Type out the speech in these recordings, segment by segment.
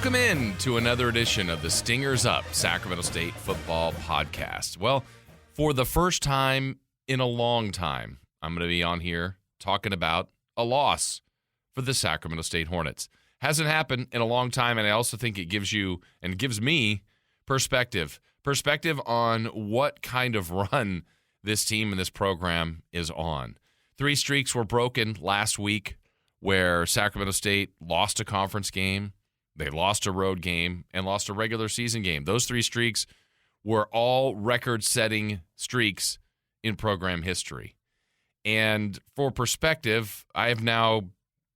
Welcome in to another edition of the Stingers Up Sacramento State Football Podcast. Well, for the first time in a long time, I'm going to be on here talking about a loss for the Sacramento State Hornets. Hasn't happened in a long time, and I also think it gives you and gives me perspective on what kind of run this team and this program is on. 3 streaks were broken last week where Sacramento State lost a conference game, they lost a road game, and lost a regular season game. Those 3 streaks were all record-setting streaks in program history. And for perspective, I have now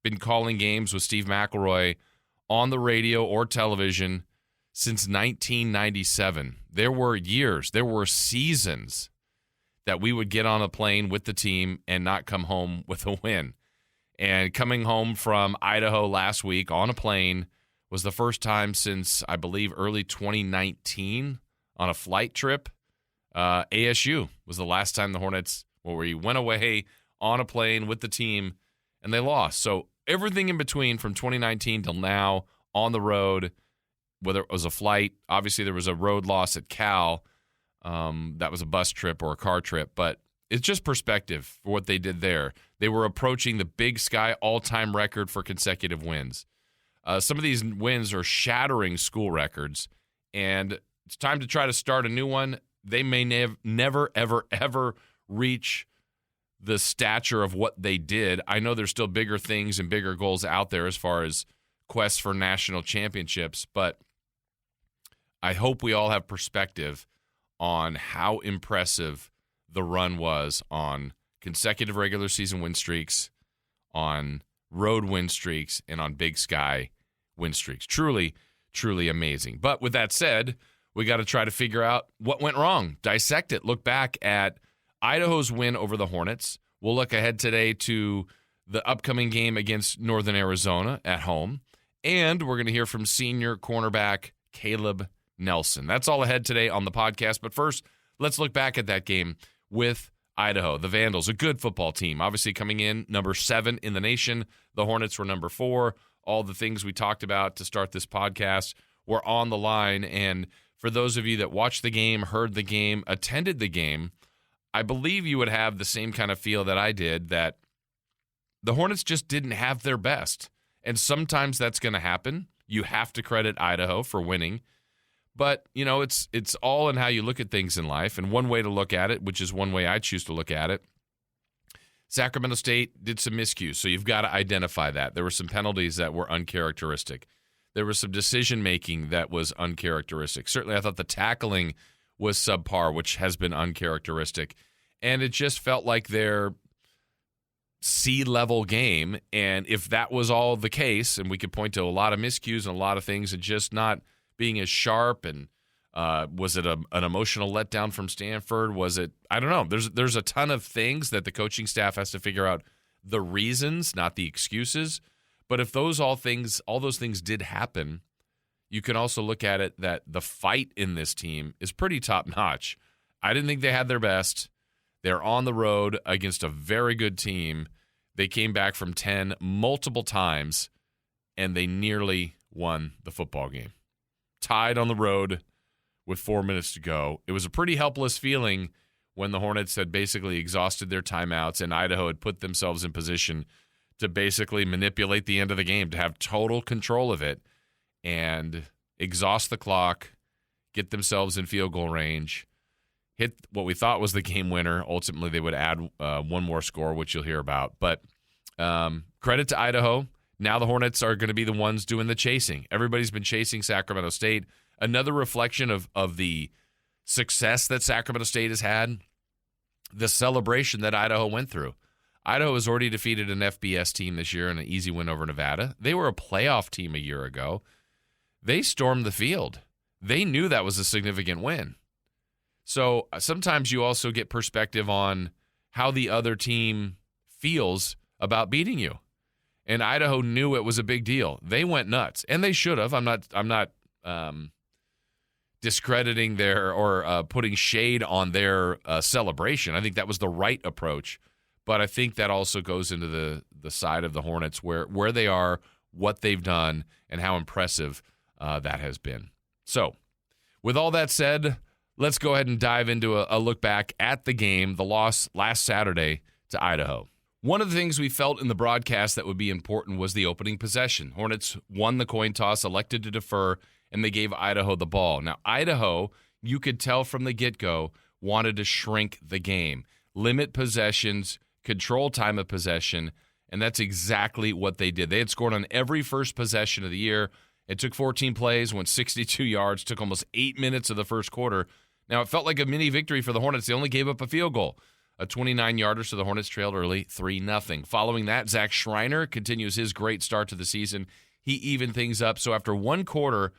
been calling games with Steve McElroy on the radio or television since 1997. There were years, there were seasons that we would get on a plane with the team and not come home with a win. And coming home from Idaho last week on a plane was the first time since, I believe, early 2019 on a flight trip. ASU was the last time the Hornets, where we went away on a plane with the team and they lost. So everything in between from 2019 till now on the road, whether it was a flight, obviously there was a road loss at Cal. That was a bus trip or a car trip, but it's just perspective for what they did there. They were approaching the Big Sky all-time record for consecutive wins. Some of these wins are shattering school records, and it's time to try to start a new one. They may never, ever reach the stature of what they did. I know there's still bigger things and bigger goals out there as far as quests for national championships, but I hope we all have perspective on how impressive the run was on consecutive regular season win streaks, on road win streaks, and on Big Sky win streaks. Truly, truly amazing. But with that said, we got to try to figure out what went wrong, dissect it, look back at Idaho's win over the Hornets. We'll look ahead today to the upcoming game against Northern Arizona at home, and we're going to hear from senior cornerback Caleb Nelson. That's all ahead today on the podcast. But first, let's look back at that game with Idaho. The Vandals, a good football team, obviously coming in number 7 in the nation. The Hornets were number 4. All the things we talked about to start this podcast were on the line. And for those of you that watched the game, heard the game, attended the game, I believe you would have the same kind of feel that I did, that the Hornets just didn't have their best. And sometimes that's going to happen. You have to credit Idaho for winning. But, you know, it's all in how you look at things in life. And one way to look at it, which is one way I choose to look at it, Sacramento State did some miscues, so you've got to identify that. There were some penalties that were uncharacteristic. There was some decision-making that was uncharacteristic. Certainly I thought the tackling was subpar, which has been uncharacteristic. And it just felt like their C-level game. And if that was all the case, and we could point to a lot of miscues and a lot of things and just not being as sharp, and was it an emotional letdown from Stanford? Was it, I don't know. There's a ton of things that the coaching staff has to figure out the reasons, not the excuses. But if all those things did happen, you can also look at it that the fight in this team is pretty top-notch. I didn't think they had their best. They're on the road against a very good team. They came back from 10 multiple times, and they nearly won the football game. Tied on the road with 4 minutes to go. It was a pretty helpless feeling when the Hornets had basically exhausted their timeouts and Idaho had put themselves in position to basically manipulate the end of the game, to have total control of it and exhaust the clock, get themselves in field goal range, hit what we thought was the game winner. Ultimately, they would add one more score, which you'll hear about. But credit to Idaho. Now the Hornets are going to be the ones doing the chasing. Everybody's been chasing Sacramento State. Another reflection of the success that Sacramento State has had, the celebration that Idaho went through. Idaho has already defeated an FBS team this year in an easy win over Nevada. They were a playoff team a year ago. They stormed the field. They knew that was a significant win. So sometimes you also get perspective on how the other team feels about beating you. And Idaho knew it was a big deal. They went nuts, and they should have. I'm not discrediting their or putting shade on their celebration. I think that was the right approach. But I think that also goes into the side of the Hornets where they are, what they've done, and how impressive that has been. So, with all that said, let's go ahead and dive into a look back at the game, the loss last Saturday to Idaho. One of the things we felt in the broadcast that would be important was the opening possession. Hornets won the coin toss, elected to defer, and they gave Idaho the ball. Now, Idaho, you could tell from the get-go, wanted to shrink the game, limit possessions, control time of possession, and that's exactly what they did. They had scored on every first possession of the year. It took 14 plays, went 62 yards, took almost 8 minutes of the first quarter. Now, it felt like a mini victory for the Hornets. They only gave up a field goal, a 29-yarder, so the Hornets trailed early, 3-0. Following that, Zach Schreiner continues his great start to the season. He evened things up, so after one quarter,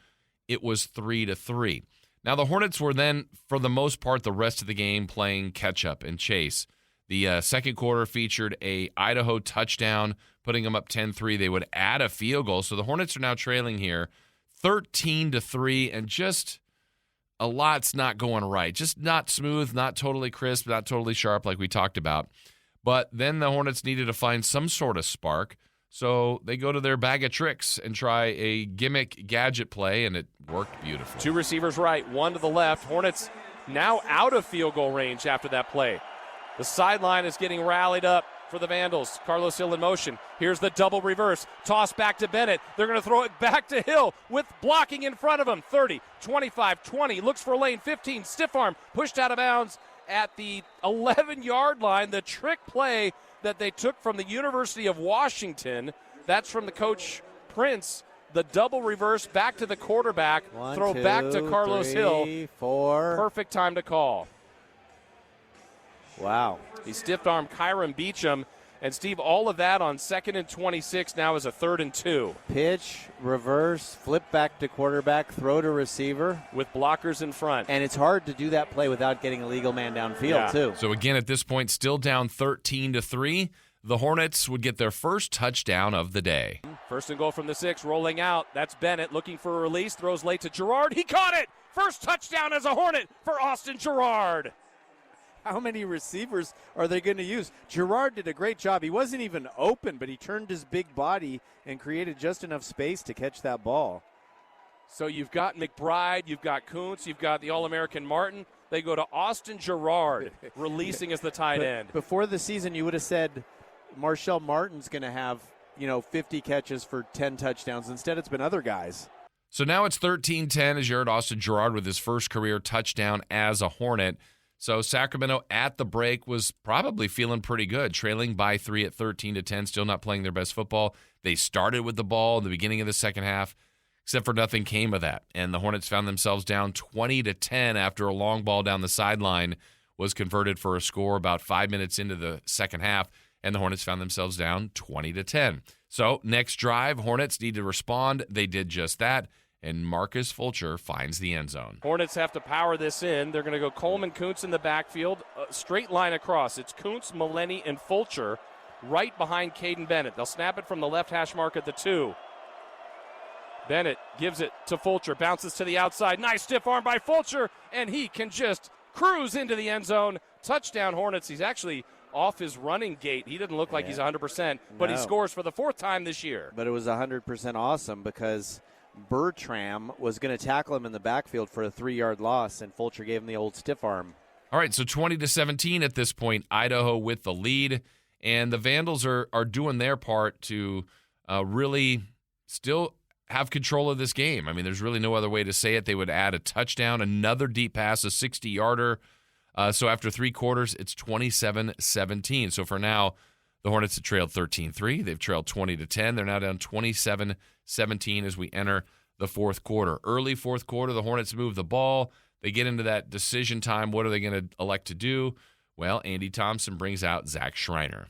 it was 3-3. Now, the Hornets were then, for the most part, the rest of the game playing catch-up and chase. The second quarter featured a Idaho touchdown, putting them up 10-3. They would add a field goal, so the Hornets are now trailing here 13-3, and just a lot's not going right. Just not smooth, not totally crisp, not totally sharp like we talked about. But then the Hornets needed to find some sort of spark, so they go to their bag of tricks and try a gimmick gadget play, and it worked beautifully. Two receivers right, one to the left. Hornets now out of field goal range after that play. The sideline is getting rallied up for the Vandals. Carlos Hill in motion. Here's the double reverse. Toss back to Bennett. They're going to throw it back to Hill with blocking in front of him. 30, 25, 20. Looks for a lane. 15. Stiff arm. Pushed out of bounds at the 11-yard line. The trick play that they took from the University of Washington. That's from the coach Prince. The double reverse back to the quarterback. Throw back to Carlos Hill. 4. Perfect time to call. Wow. He stiff-armed Kyron Beacham. And, Steve, all of that on 2nd and 26 now is a 3rd and 2. Pitch, reverse, flip back to quarterback, throw to receiver. With blockers in front. And it's hard to do that play without getting a legal man downfield, too. So, again, at this point, still down 13-3. The Hornets would get their first touchdown of the day. First and goal from the 6, rolling out. That's Bennett looking for a release, throws late to Girard. He caught it! First touchdown as a Hornet for Austin Girard. How many receivers are they going to use? Girard did a great job. He wasn't even open, but he turned his big body and created just enough space to catch that ball. So you've got McBride, you've got Kuntz, you've got the All-American Martin. They go to Austin Girard, releasing as the tight end. Before the season, you would have said Marshall Martin's going to have, 50 catches for 10 touchdowns. Instead, it's been other guys. So now it's 13-10 as you heard Austin Girard with his first career touchdown as a Hornet. So Sacramento at the break was probably feeling pretty good, trailing by 3 at 13-10, still not playing their best football. They started with the ball in the beginning of the second half, except for nothing came of that. And the Hornets found themselves down 20-10 after a long ball down the sideline was converted for a score about 5 minutes into the second half, and the Hornets found themselves down 20-10. So next drive, Hornets need to respond. They did just that. And Marcus Fulcher finds the end zone. Hornets have to power this in. They're going to go Coleman, Kuntz in the backfield. Straight line across. It's Kuntz, Maleni, and Fulcher right behind Caden Bennett. They'll snap it from the left hash mark at the 2. Bennett gives it to Fulcher. Bounces to the outside. Nice stiff arm by Fulcher. And he can just cruise into the end zone. Touchdown Hornets. He's actually off his running gait. He didn't look like he's 100%. But he scores for the 4th time this year. But it was 100% awesome because Bertram was going to tackle him in the backfield for a 3-yard loss, and Fulcher gave him the old stiff arm. All right, so 20-17 at this point, Idaho with the lead, and the Vandals are doing their part to really still have control of this game. I mean, there's really no other way to say it. They would add a touchdown, another deep pass, a 60-yarder. So after 3 quarters, it's 27-17. So for now, the Hornets have trailed 13-3. They've trailed 20-10. They're now down 27-17 as we enter the 4th quarter. Early 4th quarter, the Hornets move the ball. They get into that decision time. What are they going to elect to do? Well, Andy Thompson brings out Zach Schreiner.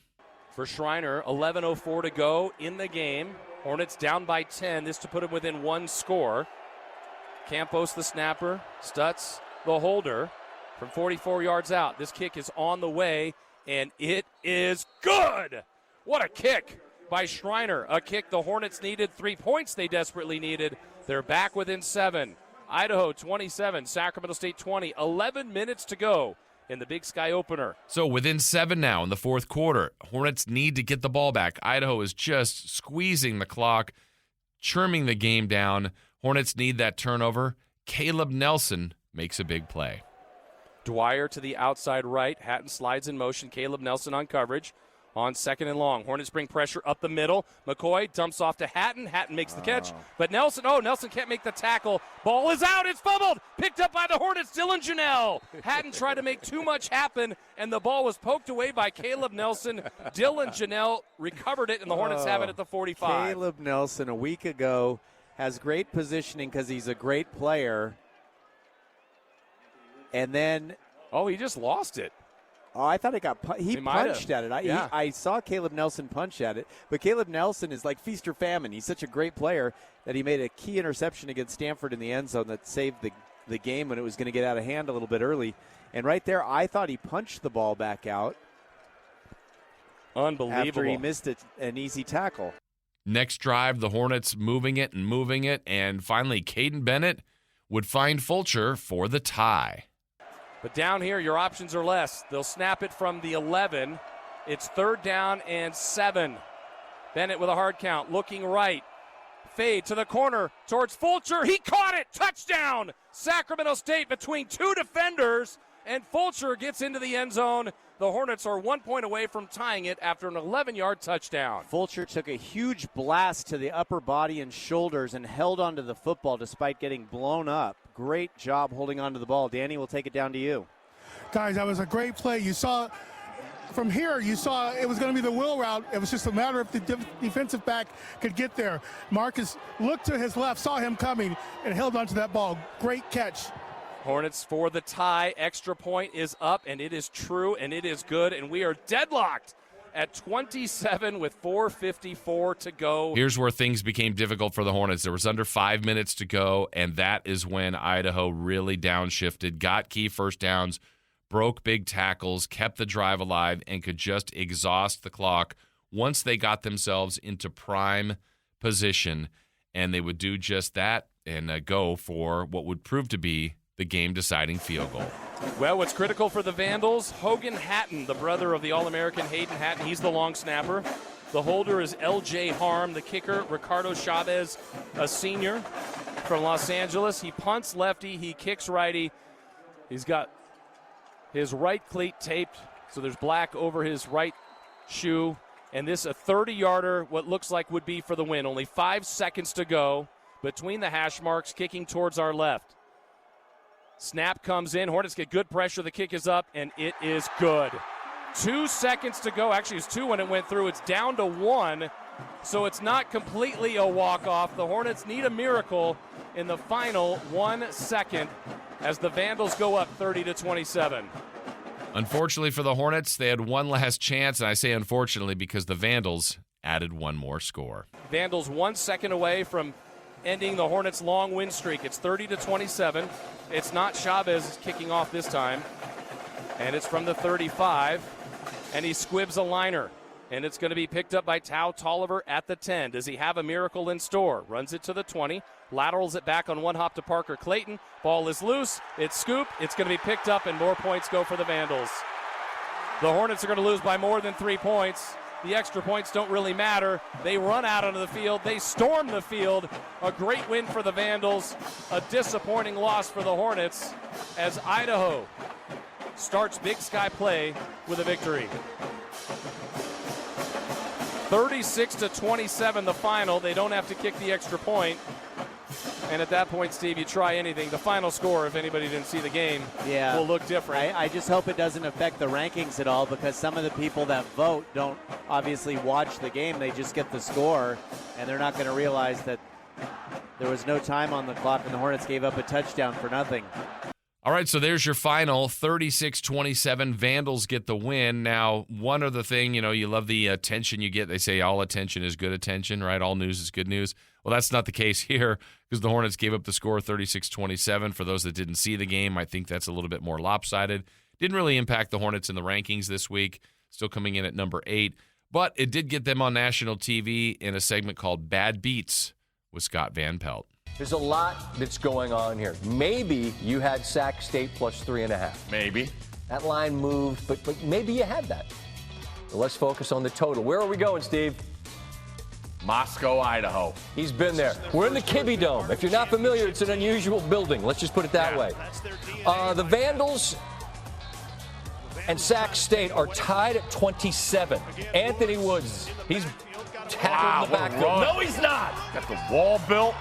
For Schreiner, 11:04 to go in the game. Hornets down by 10. This to put them within 1 score. Campos, the snapper. Stutz, the holder. From 44 yards out, this kick is on the way. And it is good. What a kick by Schreiner. A kick the Hornets needed. 3 points they desperately needed. They're back within 7. Idaho 27, Sacramento State 20. 11 minutes to go in the Big Sky opener. So within 7 now in the 4th quarter. Hornets need to get the ball back. Idaho is just squeezing the clock, churning the game down. Hornets need that turnover. Caleb Nelson makes a big play. Dwyer to the outside right. Hatton slides in motion. Caleb Nelson on coverage. On 2nd and long. Hornets bring pressure up the middle. McCoy dumps off to Hatton. Hatton makes the catch. But Nelson can't make the tackle. Ball is out. It's fumbled. Picked up by the Hornets. Dylan Janelle. Hatton tried to make too much happen, and the ball was poked away by Caleb Nelson. Dylan Janelle recovered it, and the Hornets have it at the 45. Caleb Nelson, a week ago, has great positioning because he's a great player. And then... he just lost it. Oh, I thought it got he punched at it. I saw Caleb Nelson punch at it, but Caleb Nelson is like feast or famine. He's such a great player that he made a key interception against Stanford in the end zone that saved the game when it was going to get out of hand a little bit early. And right there, I thought he punched the ball back out. Unbelievable. After he missed an easy tackle. Next drive, the Hornets moving it, and finally Caden Bennett would find Fulcher for the tie. But down here, your options are less. They'll snap it from the 11. It's 3rd down and 7. Bennett with a hard count, looking right. Fade to the corner towards Fulcher. He caught it. Touchdown. Sacramento State between 2 defenders, and Fulcher gets into the end zone. The Hornets are 1 point away from tying it after an 11-yard touchdown. Fulcher took a huge blast to the upper body and shoulders and held onto the football despite getting blown up. Great job holding onto the ball. Danny, we'll take it down to you. Guys, that was a great play. You saw from here, it was going to be the wheel route. It was just a matter if the defensive back could get there. Marcus looked to his left, saw him coming, and held onto that ball. Great catch. Hornets for the tie. Extra point is up, and it is true, and it is good, and we are deadlocked at 27 with 4:54 to go. Here's where things became difficult for the Hornets. There was under 5 minutes to go, and that is when Idaho really downshifted, got key first downs, broke big tackles, kept the drive alive, and could just exhaust the clock once they got themselves into prime position. And they would do just that and go for what would prove to be the game-deciding field goal. Well, what's critical for the Vandals, Hogan Hatton, the brother of the All-American Hayden Hatton. He's the long snapper. The holder is L.J. Harm. The kicker, Ricardo Chavez, a senior from Los Angeles. He punts lefty. He kicks righty. He's got his right cleat taped, so there's black over his right shoe. And this a 30-yarder, what looks like would be for the win. Only 5 seconds to go between the hash marks, kicking towards our left. Snap comes in. Hornets get good pressure. The kick is up, and it is good. 2 seconds to go. Actually, it was 2 when it went through. It's down to 1, so it's not completely a walk-off. The Hornets need a miracle in the final 1 second as the Vandals go up 30-27. Unfortunately for the Hornets, they had one last chance, and I say unfortunately because the Vandals added one more score. Vandals 1 second away from ending the Hornets' long win streak. It's 30-27. It's not Chavez kicking off this time, and it's from the 35, and he squibs a liner, and it's going to be picked up by Tao Tolliver at the 10. Does he have a miracle in store? Runs it to the 20, laterals it back on one hop to Parker Clayton. Ball is loose. It's scooped. It's going to be picked up, and more points go for the Vandals. The Hornets are going to lose by more than 3 points. The extra points don't really matter. They run out onto the field. They storm the field. A great win for the Vandals. A disappointing loss for the Hornets as Idaho starts Big Sky play with a victory. 36-27 the final. They don't have to kick the extra point. And at that point, Steve, you try anything. The final score, if anybody didn't see the game, will look different. I just hope it doesn't affect the rankings at all, because some of the people that vote don't obviously watch the game. They just get the score, and they're not going to realize that there was no time on the clock and the Hornets gave up a touchdown for nothing. All right, so there's your final, 36-27. Vandals get the win. Now, one other thing, you love the attention you get. They say all attention is good attention, right? All news is good news. Well, that's not the case here because the Hornets gave up the score 36-27. For those that didn't see the game, I think that's a little bit more lopsided. Didn't really impact the Hornets in the rankings this week, still coming in at number 8. But it did get them on national TV in a segment called Bad Beats with Scott Van Pelt. There's a lot that's going on here. Maybe you had Sac State plus 3.5. Maybe. That line moved, but maybe you had that. So let's focus on the total. Where are we going, Steve? Moscow, Idaho. He's been there. We're in the Kibbe Dome. If you're not familiar, it's an unusual building. Let's just put it that way. The Vandals and Sac State are tied at 27. Anthony Woods, he's tackled in the backfield. No, he's not. Got the wall built.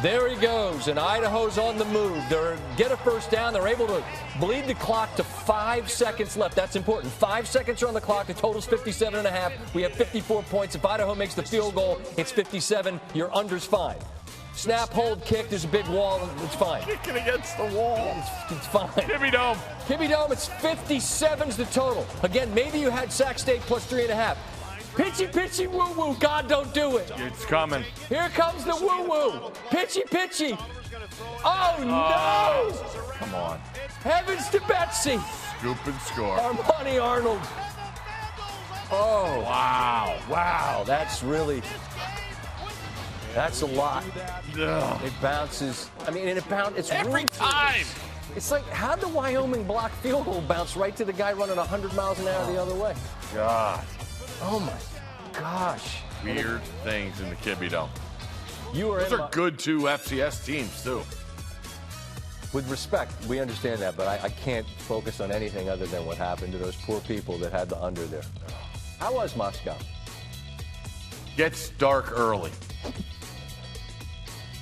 There he goes, and Idaho's on the move. They get a first down. They're able to bleed the clock to 5 seconds left. That's important. 5 seconds are on the clock. The total's 57.5. We have 54 points. If Idaho makes the field goal, it's 57. Your under's fine. Snap, hold, kick. There's a big wall. It's fine. Kicking against the wall. It's fine. Kibbe Dome. Kibbe Dome, it's 57's the total. Again, maybe you had Sac State plus 3.5. Pitchy, pitchy, woo-woo. God, don't do it. It's coming. Here comes the woo-woo. Pitchy, pitchy. Oh, no. Come on. Heavens to Betsy. Scoop and score. Armani Arnold. Oh, Wow. wow. That's a lot. Ugh. It bounces. I mean, and it's Every really- time. It's like, how'd the Wyoming block field goal bounce right to the guy running 100 miles an hour the other way? God. Oh, my gosh. Weird things in the Kibbe Dome. You are Those in are good 2 FCS teams, too. With respect, we understand that, but I can't focus on anything other than what happened to those poor people that had the under there. How was Moscow? Gets dark early.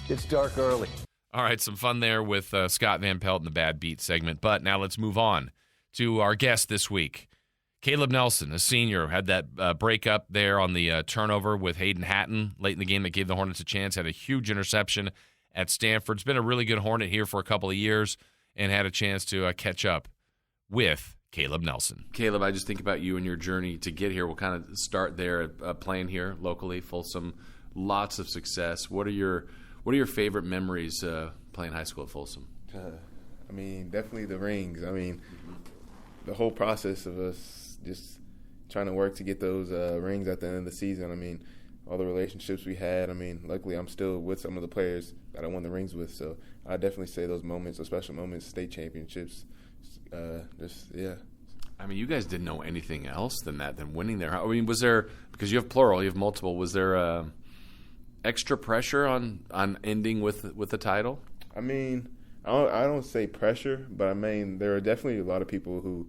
It's dark early. All right, some fun there with Scott Van Pelt in the Bad Beat segment. But now let's move on to our guest this week. Caleb Nelson, a senior, had that breakup there on the turnover with Hayden Hatton late in the game that gave the Hornets a chance, had a huge interception at Stanford. It's been a really good Hornet here for a couple of years and had a chance to catch up with Caleb Nelson. Caleb, I just think about you and your journey to get here. We'll kind of start there, playing here locally, Folsom. Lots of success. What are your favorite memories playing high school at Folsom? I mean, definitely the rings. I mean, the whole process of us just trying to work to get those rings at the end of the season. I mean, all the relationships we had. I mean, luckily I'm still with some of the players that I won the rings with. So I definitely say those moments, those special moments, state championships, yeah. I mean, you guys didn't know anything else than winning there. I mean, was there, because you have plural, you have multiple, was there extra pressure on ending with the title? I mean, I don't say pressure, but I mean, there are definitely a lot of people who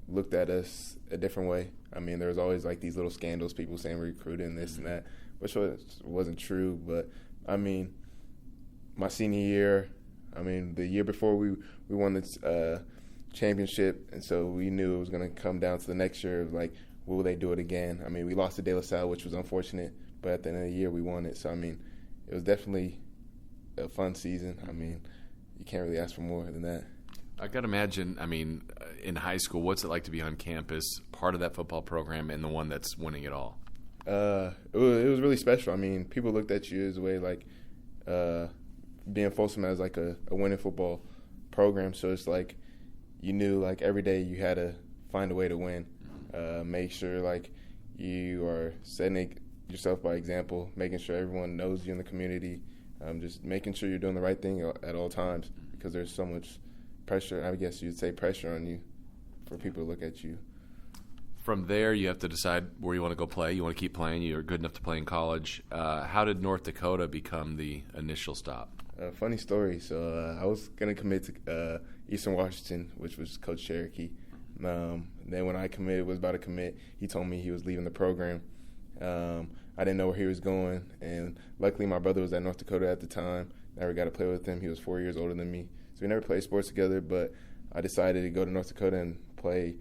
looked at us a different way. I mean, there was always like these little scandals, people saying we're recruiting this and that, which wasn't true. But I mean, my senior year, I mean, the year before we won this championship, and so we knew it was going to come down to the next year of like, will they do it again? I mean, we lost to De La Salle, which was unfortunate, but at the end of the year we won it. So I mean, it was definitely a fun season. I mean, you can't really ask for more than that. I got to imagine, I mean, in high school, what's it like to be on campus, part of that football program, and the one that's winning it all? It was really special. I mean, people looked at you as a way like being Folsom as like a winning football program. So it's like you knew like every day you had to find a way to win. Make sure like you are setting yourself by example, making sure everyone knows you in the community, just making sure you're doing the right thing at all times, because there's so much pressure, I guess you'd say pressure on you for people to look at you. From there, you have to decide where you want to go play. You want to keep playing. You're good enough to play in college. How did North Dakota become the initial stop? Funny story. So I was going to commit to Eastern Washington, which was Coach Cherokee. Then when I was about to commit, he told me he was leaving the program. I didn't know where he was going, and luckily my brother was at North Dakota at the time. Never got to play with him. He was 4 years older than me. So we never played sports together, but I decided to go to North Dakota and play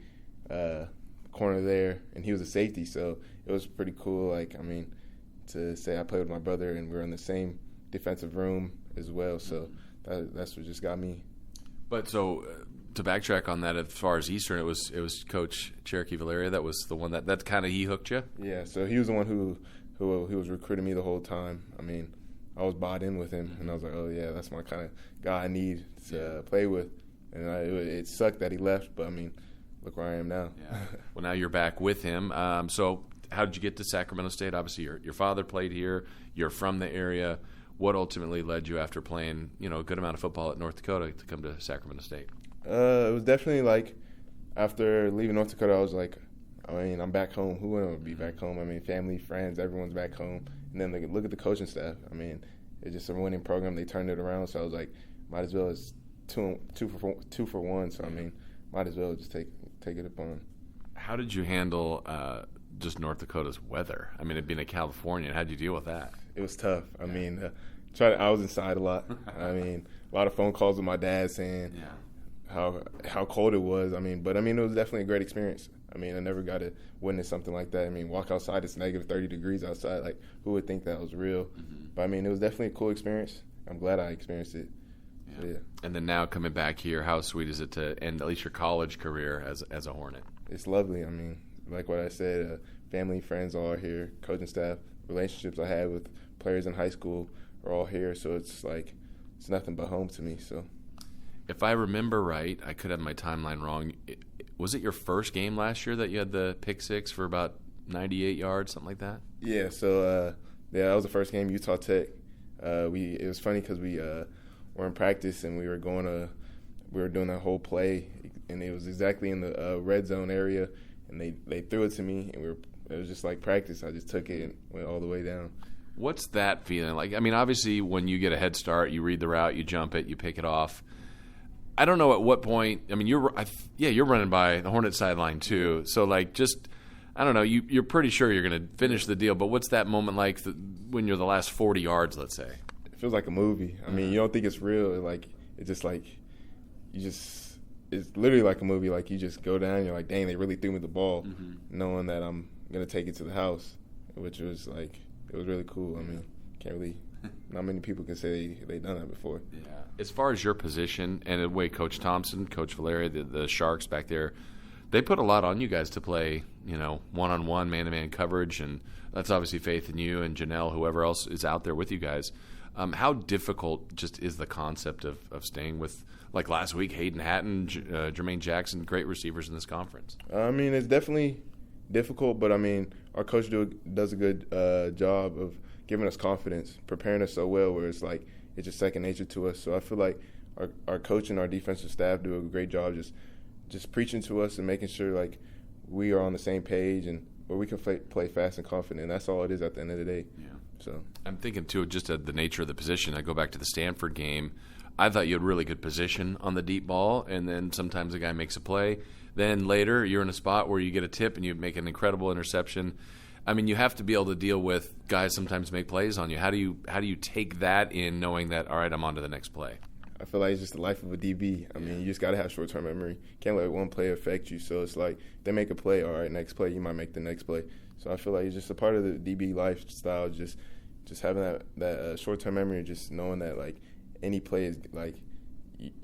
corner there, and he was a safety, so it was pretty cool. Like, I mean, to say I played with my brother and we were in the same defensive room as well, so that's what just got me. But so to backtrack on that, as far as Eastern, it was Coach Cherokee Valeria that was the one that kind of he hooked you? Yeah, so he was the one who was recruiting me the whole time. I mean, I was bought in with him, and I was like, oh, yeah, that's my kind of guy I need to play with. And it sucked that he left, but, I mean, look where I am now. Yeah. Well, now you're back with him. So how did you get to Sacramento State? Obviously, your father played here. You're from the area. What ultimately led you, after playing a good amount of football at North Dakota, to come to Sacramento State? It was definitely like after leaving North Dakota, I was like, I mean, I'm back home. Who wouldn't be back home? I mean, family, friends, everyone's back home. And then look at the coaching staff. I mean, it's just a winning program. They turned it around. So I was like, might as well. It's two for one. So I mean, might as well just take it upon. How did you handle just North Dakota's weather? I mean, it being in California, how did you deal with that? It was tough. I mean, I was inside a lot. I mean, a lot of phone calls with my dad saying how cold it was. I mean, it was definitely a great experience. I mean, I never got to witness something like that. I mean, walk outside, it's negative 30 degrees outside. Like, who would think that was real? Mm-hmm. But, I mean, it was definitely a cool experience. I'm glad I experienced it. Yeah. So, yeah. And then now coming back here, how sweet is it to end at least your college career as a Hornet? It's lovely. I mean, like what I said, family, friends all are here, coaching staff, relationships I had with players in high school are all here. So it's like it's nothing but home to me. So, if I remember right, I could have my timeline wrong. Was it your first game last year that you had the pick six for about 98 yards, something like that? Yeah. So that was the first game, Utah Tech. It was funny because we were in practice and we were doing that whole play, and it was exactly in the red zone area, and they threw it to me, and it was just like practice. I just took it and went all the way down. What's that feeling like? I mean, obviously, when you get a head start, you read the route, you jump it, you pick it off. I don't know at what point. I mean, you're running by the Hornet sideline too. So like, I don't know. You're pretty sure you're going to finish the deal. But what's that moment like when you're the last 40 yards, let's say? It feels like a movie. I mean, you don't think it's real. It's literally like a movie. Like, you just go down and you're like, dang, they really threw me the ball, knowing that I'm going to take it to the house, which was like, it was really cool. I mean, not many people can say they've done that before. Yeah. As far as your position and the way Coach Thompson, Coach Valeria, the Sharks back there, they put a lot on you guys to play, one-on-one, man-to-man coverage, and that's obviously faith in you and Janelle, whoever else is out there with you guys. How difficult just is the concept of staying with, like last week, Hayden Hatton, Jermaine Jackson, great receivers in this conference? I mean, it's definitely difficult, but I mean, our coach does a good job of giving us confidence, preparing us so well where it's like it's just second nature to us. So I feel like our coach and our defensive staff do a great job just preaching to us and making sure like we are on the same page and where we can play fast and confident. And that's all it is at the end of the day. Yeah. So I'm thinking too, just at the nature of the position. I go back to the Stanford game. I thought you had really good position on the deep ball, and then sometimes a guy makes a play. Then later you're in a spot where you get a tip and you make an incredible interception. I mean, you have to be able to deal with guys sometimes make plays on you. How do you take that in, knowing that, all right, I'm on to the next play? I feel like it's just the life of a DB. I mean, you just got to have short-term memory. Can't let one play affect you. So it's like if they make a play, all right, next play, you might make the next play. So I feel like it's just a part of the DB lifestyle, just having that short-term memory, just knowing that, like, any play is, like,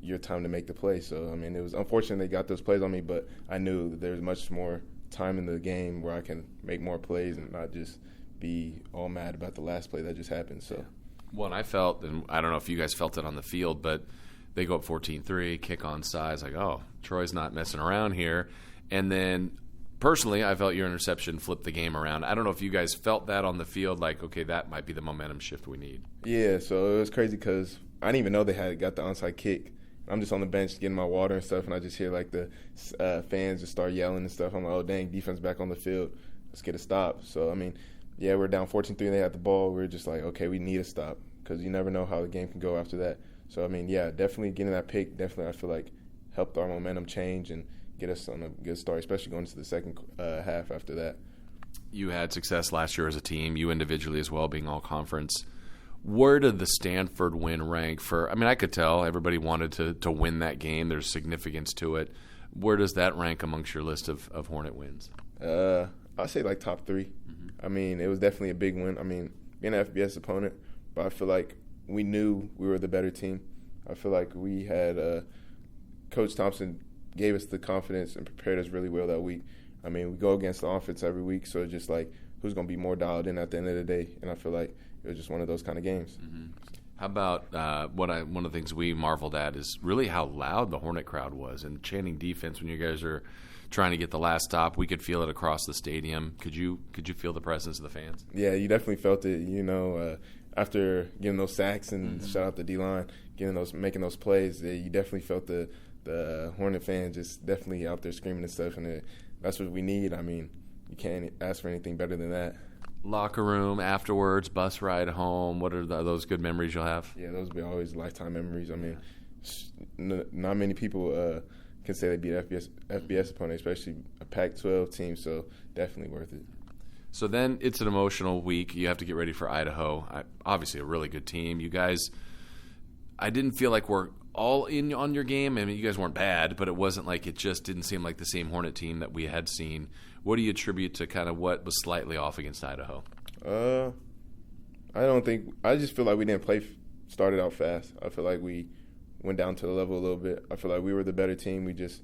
your time to make the play. So, I mean, it was unfortunate they got those plays on me, but I knew that there was much more time in the game where I can make more plays and not just be all mad about the last play that just happened. So, well, and I felt, and I don't know if you guys felt it on the field, but they go up 14-3, kick on sides, like, oh, Troy's not messing around here. And then personally, I felt your interception flipped the game around. I don't know if you guys felt that on the field, like, okay, that might be the momentum shift we need. Yeah, so it was crazy because I didn't even know they had got the onside kick. I'm just on the bench getting my water and stuff, and I just hear, like, the fans just start yelling and stuff. I'm like, oh, dang, defense back on the field. Let's get a stop. So, I mean, yeah, we're down 14-3 and they had the ball. We're just like, okay, we need a stop because you never know how the game can go after that. So, I mean, yeah, definitely getting that pick, definitely I feel like helped our momentum change and get us on a good start, especially going into the second half after that. You had success last year as a team, you individually as well, being all conference. Where did the Stanford win rank for? I mean, I could tell everybody wanted to win that game. There's significance to it. Where does that rank amongst your list of Hornet wins? I'd say like top 3. Mm-hmm. I mean, it was definitely a big win. I mean, being an FBS opponent, but I feel like we knew we were the better team. I feel like we had Coach Thompson gave us the confidence and prepared us really well that week. I mean, we go against the offense every week, so it's just like who's going to be more dialed in at the end of the day. And I feel like it was just one of those kind of games. Mm-hmm. How about one of the things we marveled at is really how loud the Hornet crowd was and chanting defense when you guys are trying to get the last stop. We could feel it across the stadium. Could you feel the presence of the fans? Yeah, you definitely felt it. You know, after getting those sacks and shout out the D-line, making those plays, you definitely felt the Hornet fans just definitely out there screaming and stuff, and that's what we need. I mean, you can't ask for anything better than that. Locker room afterwards, bus ride home. What are those good memories you'll have? Yeah, those will be always lifetime memories. I mean, not many people can say they beat FBS opponent, especially a Pac-12 team. So definitely worth it. So then it's an emotional week. You have to get ready for Idaho. Obviously, a really good team. You guys, I didn't feel like we're all in on your game. I mean, you guys weren't bad, but it wasn't like it just didn't seem like the same Hornet team that we had seen. What do you attribute to kind of what was slightly off against Idaho? I just feel like we didn't started out fast. I feel like we went down to the level a little bit. I feel like we were the better team. We just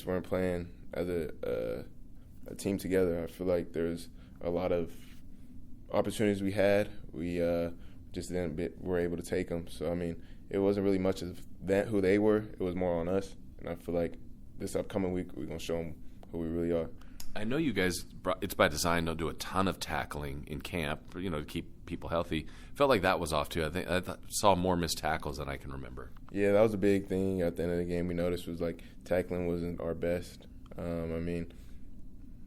weren't playing as a team together. I feel like there's a lot of opportunities we had. We just were able to take them. So, I mean, it wasn't really much of that who they were. It was more on us. And I feel like this upcoming week we're going to show them who we really are. I know you guys, it's by design, don't do a ton of tackling in camp, to keep people healthy. Felt like that was off, too. I saw more missed tackles than I can remember. Yeah, that was a big thing at the end of the game. We noticed was, like, tackling wasn't our best. I mean,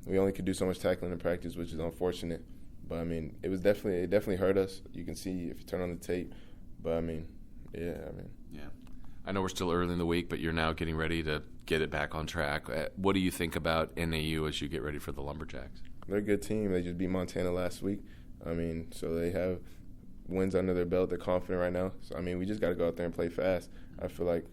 we only could do so much tackling in practice, which is unfortunate. But, I mean, it definitely hurt us. You can see if you turn on the tape. But, I mean, yeah. I know we're still early in the week, but you're now getting ready to get it back on track. What do you think about NAU as you get ready for the Lumberjacks? They're a good team. They just beat Montana last week. I mean, so they have wins under their belt. They're confident right now. So, I mean, we just got to go out there and play fast. I feel like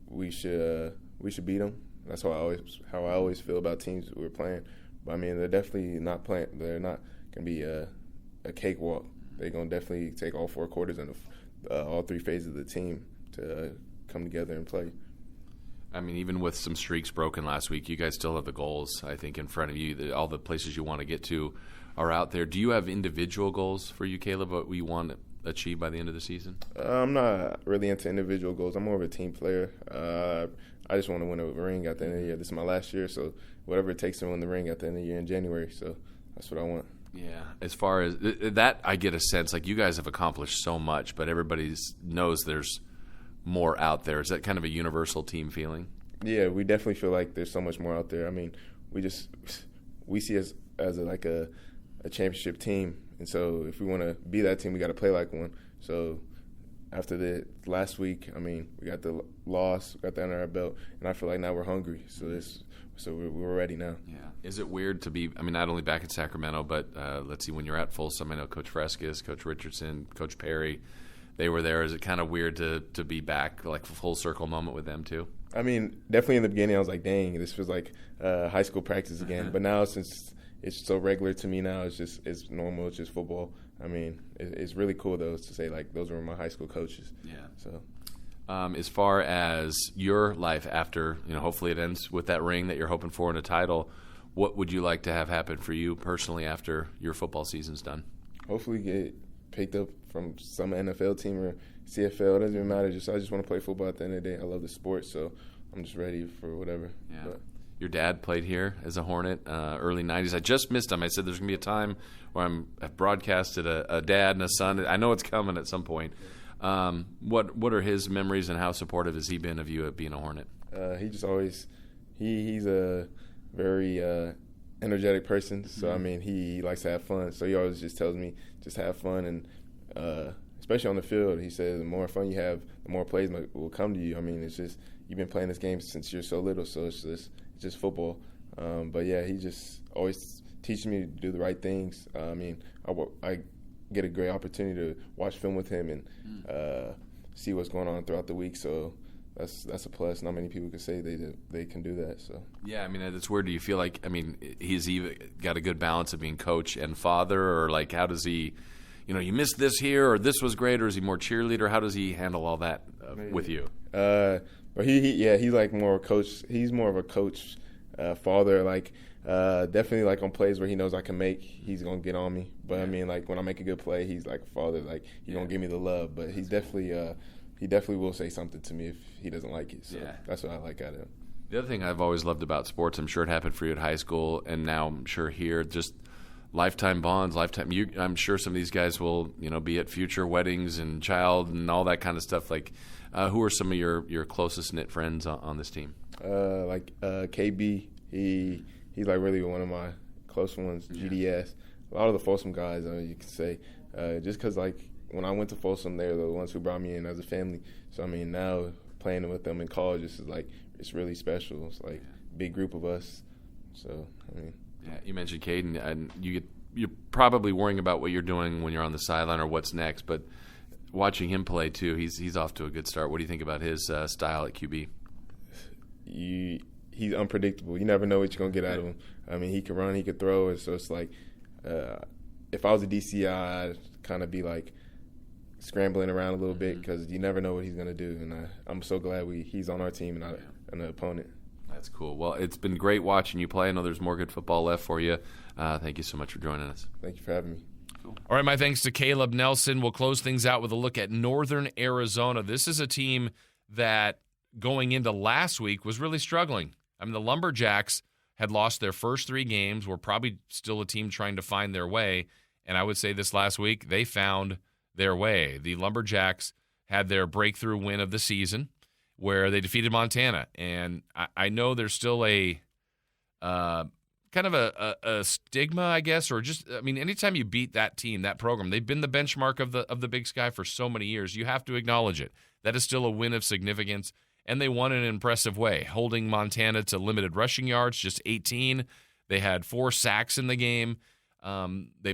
we should beat them. That's how I always feel about teams we're playing. But, I mean, they're definitely not playing. They're not going to be a cakewalk. They're going to definitely take all 4 quarters and all 3 phases of the team to come together and play. I mean, even with some streaks broken last week, you guys still have the goals, I think, in front of you. All the places you want to get to are out there. Do you have individual goals for you, Caleb, what you want to achieve by the end of the season? I'm not really into individual goals. I'm more of a team player. I just want to win a ring at the end of the year. This is my last year, so whatever it takes to win the ring at the end of the year in January. So that's what I want. Yeah, as far as that, I get a sense like you guys have accomplished so much, but everybody knows there's more out there. Is that kind of a universal team feeling? Yeah, we definitely feel like there's so much more out there. I mean, we see us as a championship team, and so if we want to be that team, we got to play like one. So after the last week, I mean, we got the loss, got that under our belt, and I feel like now we're hungry. So we're ready now. Yeah. Is it weird to be, I mean, not only back in Sacramento, but let's see, when you're at Folsom, I know Coach Frescas, Coach Richardson, Coach Perry, they were there. Is it kind of weird to be back, like a full circle moment with them too? I mean, definitely in the beginning I was like, dang, this was like high school practice again. But now since it's so regular to me now, it's normal, it's just football. I mean, it's really cool though to say like those were my high school coaches. Yeah. So. As far as your life after, hopefully it ends with that ring that you're hoping for and a title, what would you like to have happen for you personally after your football season's done? Hopefully get picked up from some NFL team or CFL. It doesn't even matter. I just want to play football at the end of the day. I love the sport, so I'm just ready for whatever. Yeah. But. Your dad played here as a Hornet, early 90s. I just missed him. I said there's going to be a time where I've broadcasted a dad and a son. I know it's coming at some point. What are his memories and how supportive has he been of you at being a Hornet? He just always he's a very energetic person. So I mean he likes to have fun. So he always just tells me just have fun, and especially on the field, he says the more fun you have, the more plays will come to you. I mean it's just you've been playing this game since you're so little, so it's just football. But yeah, he just always teaches me to do the right things. I mean I get a great opportunity to watch film with him and see what's going on throughout the week. So that's a plus. Not many people can say they can do that. So yeah, I mean it's weird. Do you feel like he's even got a good balance of being coach and father, or like how does he, you missed this here or this was great, or is he more cheerleader? How does he handle all that with you? But he's like more coach. He's more of a coach, father. Like definitely like on plays where he knows I can make, he's gonna get on me. But I mean like when I make a good play, he's like a father. Like he's gonna give me the love. But he's definitely he definitely will say something to me if he doesn't like it. So that's what I like out of him. The other thing I've always loved about sports, I'm sure it happened for you at high school, and now I'm sure here, just lifetime bonds, I'm sure some of these guys will, be at future weddings and child and all that kind of stuff. Like, who are some of your closest knit friends on this team? KB, he's like really one of my close ones. GDS, a lot of the Folsom guys, you can say, just because like when I went to Folsom, they're the ones who brought me in as a family. So I mean, now playing with them in college, it's like it's really special. It's like a big group of us. So I mean, yeah. You mentioned Caden, and you're probably worrying about what you're doing when you're on the sideline or what's next, but watching him play too, he's off to a good start. What do you think about his style at QB? He's unpredictable. You never know what you're gonna get out of him. I mean, he can run, he can throw, and so it's like if I was a DCI, I'd kind of be like scrambling around a little bit because you never know what he's gonna do. And I'm so glad he's on our team and not an opponent. That's cool. Well, it's been great watching you play. I know there's more good football left for you. Thank you so much for joining us. Thank you for having me. Cool. All right, my thanks to Caleb Nelson. We'll close things out with a look at Northern Arizona. This is a team that going into last week was really struggling. I mean, the Lumberjacks had lost their first 3 games, were probably still a team trying to find their way, and I would say this last week they found their way. The Lumberjacks had their breakthrough win of the season where they defeated Montana, and I know there's still a kind of a stigma, I guess, or just, I mean, anytime you beat that team, that program, they've been the benchmark of the Big Sky for so many years. You have to acknowledge it. That is still a win of significance, and they won in an impressive way, holding Montana to limited rushing yards, just 18. They had 4 sacks in the game. They're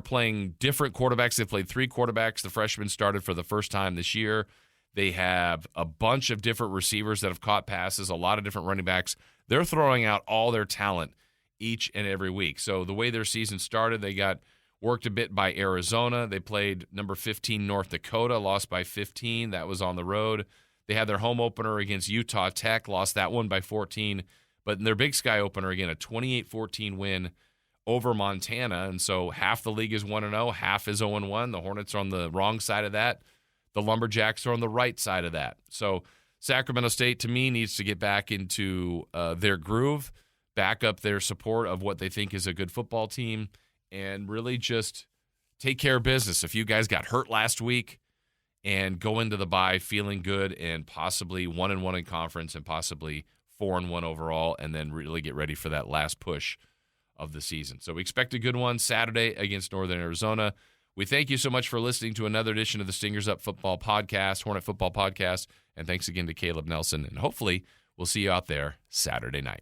playing different quarterbacks. They played 3 quarterbacks. The freshmen started for the first time this year. They have a bunch of different receivers that have caught passes, a lot of different running backs. They're throwing out all their talent each and every week. So the way their season started, they got worked a bit by Arizona. They played number 15 North Dakota, lost by 15. That was on the road. They had their home opener against Utah Tech, lost that one by 14. But in their Big Sky opener, again, a 28-14 win over Montana. And so half the league is 1-0, half is 0-1. The Hornets are on the wrong side of that. The Lumberjacks are on the right side of that. So Sacramento State, to me, needs to get back into their groove, back up their support of what they think is a good football team, and really just take care of business. A few guys got hurt last week, and go into the bye feeling good and possibly 1-1 in conference and possibly 4-1 overall, and then really get ready for that last push of the season. So we expect a good one Saturday against Northern Arizona. We thank you so much for listening to another edition of the Stingers Up Football Podcast, Hornet Football Podcast, and thanks again to Caleb Nelson, and hopefully we'll see you out there Saturday night.